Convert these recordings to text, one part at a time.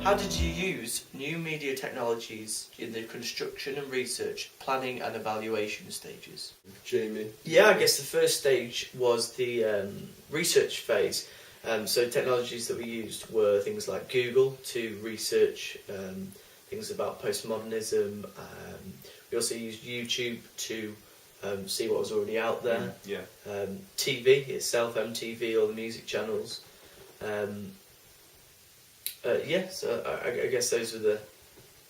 How did you use new media technologies in the construction and research, planning and evaluation stages? Jamie? Yeah, I guess the first stage was the research phase. So technologies that we used were things like Google to research things about postmodernism. We also used YouTube to see what was already out there. TV itself, MTV, all the music channels. So I guess those were the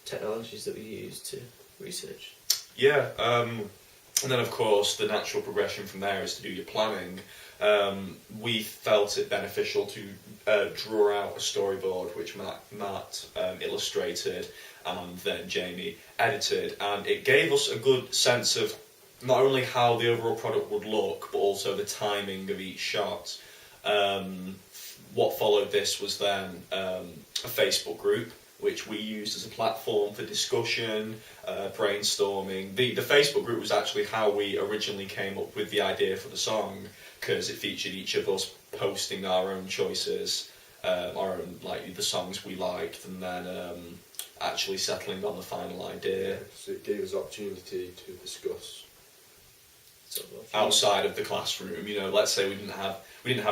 technologies that we used to research. Yeah, and then of course the natural progression from there is to do your planning. We felt it beneficial to draw out a storyboard which Matt illustrated and then Jamie edited, and it gave us a good sense of not only how the overall product would look but also the timing of each shot. What followed this was then a Facebook group which we used as a platform for discussion, brainstorming. The Facebook group was actually how we originally came up with the idea for the song, because it featured each of us posting our own choices, our own, like, the songs we liked, and then actually settling on the final idea. So it gave us opportunity to discuss outside of the classroom. You know, let's say we didn't have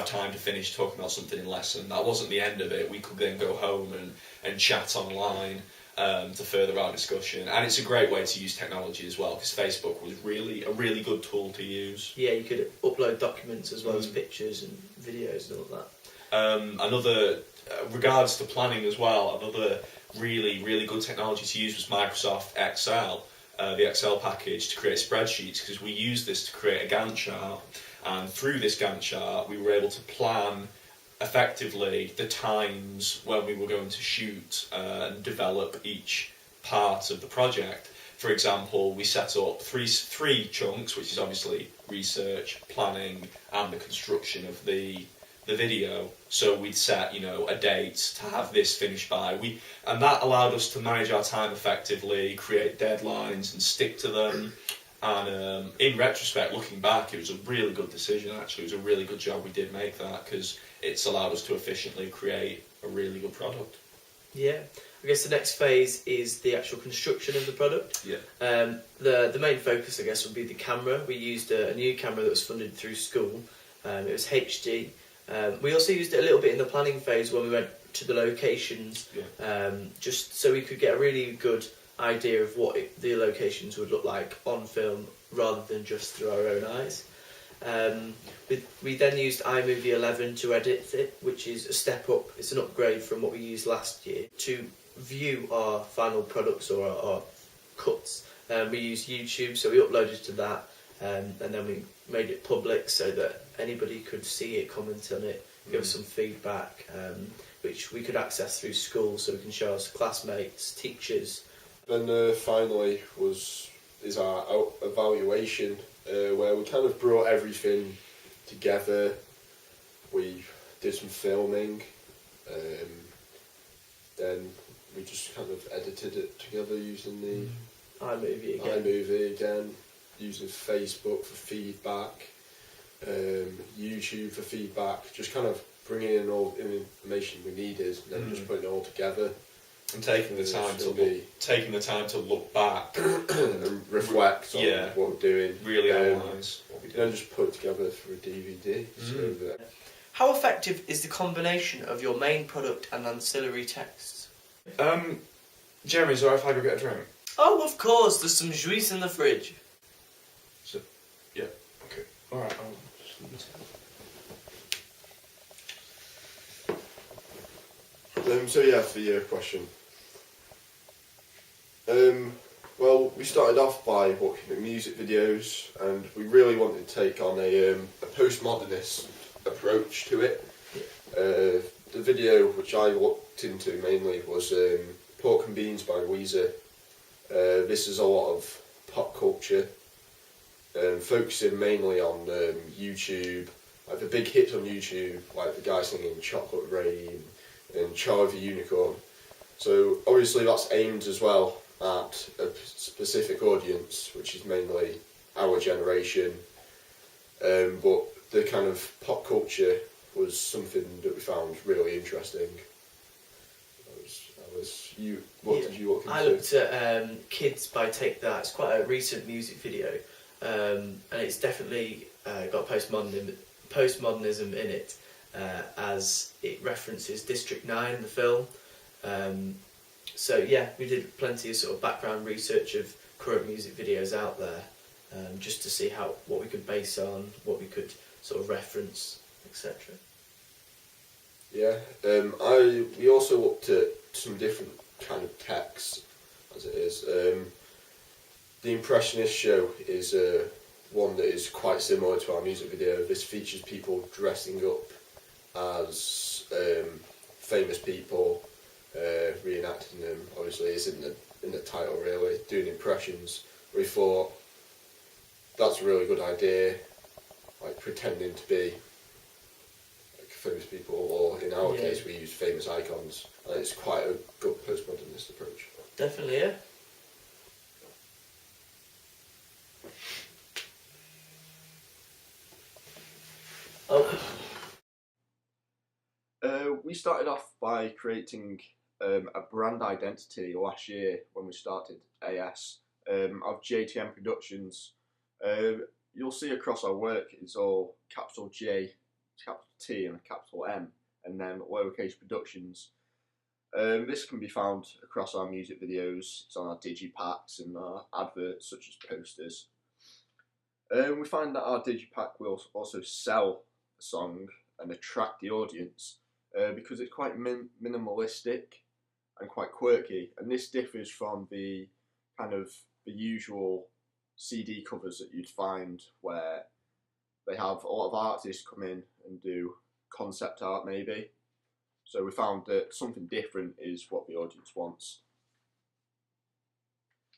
time to finish talking about something in lesson. That wasn't the end of it. We could then go home and chat online to further our discussion. And it's a great way to use technology as well, because Facebook was a really good tool to use. Yeah, you could upload documents as well as pictures and videos and all that. Another regards to planning as well, another really good technology to use was Microsoft Excel. The Excel package to create spreadsheets, because we used this to create a Gantt chart, and through this Gantt chart we were able to plan effectively the times when we were going to shoot and develop each part of the project. For example, we set up three chunks, which is obviously research, planning and the construction of the video. So we'd set, a date to have this finished by. And that allowed us to manage our time effectively, create deadlines and stick to them. And in retrospect, looking back, it was a really good decision actually. It was a really good job we did make that, because it's allowed us to efficiently create a really good product. Yeah. I guess the next phase is the actual construction of the product. Yeah. The main focus, I guess, would be the camera. We used a new camera that was funded through school. It was HD. We also used it a little bit in the planning phase when we went to the locations, just so we could get a really good idea of what the locations would look like on film rather than just through our own eyes. We then used iMovie 11 to edit it, which is a step up. It's an upgrade from what we used last year. To view our final products or our cuts, we used YouTube, so we uploaded to that, and then we made it public so that anybody could see it, comment on it, give us some feedback, which we could access through school, so we can show us classmates, teachers. Then finally is our evaluation, where we kind of brought everything together. We did some filming, then we just kind of edited it together using the iMovie again, using Facebook for feedback, YouTube for feedback, just kind of bringing in all the information we needed and then just putting it all together. And taking the time to look back and reflect on what we're doing. Really analyse what we did. And then just put it together for a DVD. So that How effective is the combination of your main product and ancillary texts? Jeremy, is it alright if I go get a drink? Oh, of course, there's some juice in the fridge. So, yeah, okay. Alright, I'll just leave it. for your question. Well, we started off by looking at music videos, and we really wanted to take on a postmodernist approach to it. The video which I looked into mainly was Pork and Beans by Weezer. This is a lot of pop culture, focusing mainly on YouTube, like the big hits on YouTube, like the guy singing Chocolate Rain and Charlie the Unicorn. So obviously that's aimed as well at a specific audience, which is mainly our generation, but the kind of pop culture was something that we found really interesting. That was What did you look into? I looked at Kids by Take That. It's quite a recent music video, and it's definitely got postmodernism in it, as it references District 9 in the film. So yeah, we did plenty of sort of background research of current music videos out there, just to see what we could base on, what we could sort of reference, etc. Yeah, we also looked at some different kind of texts, as it is. The Impressionist show is one that is quite similar to our music video. This features people dressing up as famous people, reenacting them. Obviously, it's in the title really, doing impressions. We thought that's a really good idea, like pretending to be famous people, or in our case we use famous icons, and it's quite a good postmodernist approach. Definitely, yeah. We started off by creating a brand identity last year when we started AS of JTM Productions. You'll see across our work it's all capital J, capital T and capital M, and then lowercase productions. This can be found across our music videos. It's on our digipacks and our adverts such as posters. We find that our digipack will also sell a song and attract the audience because it's quite minimalistic and quite quirky, and this differs from the kind of the usual CD covers that you'd find where they have a lot of artists come in and do concept art maybe. So we found that something different is what the audience wants.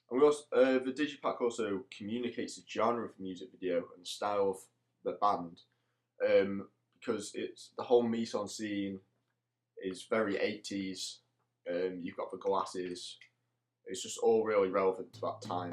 And we also, the digipack also communicates the genre of the music video and the style of the band, because it's the whole mise en scene is very 80s. You've got the glasses. It's just all really relevant to that time.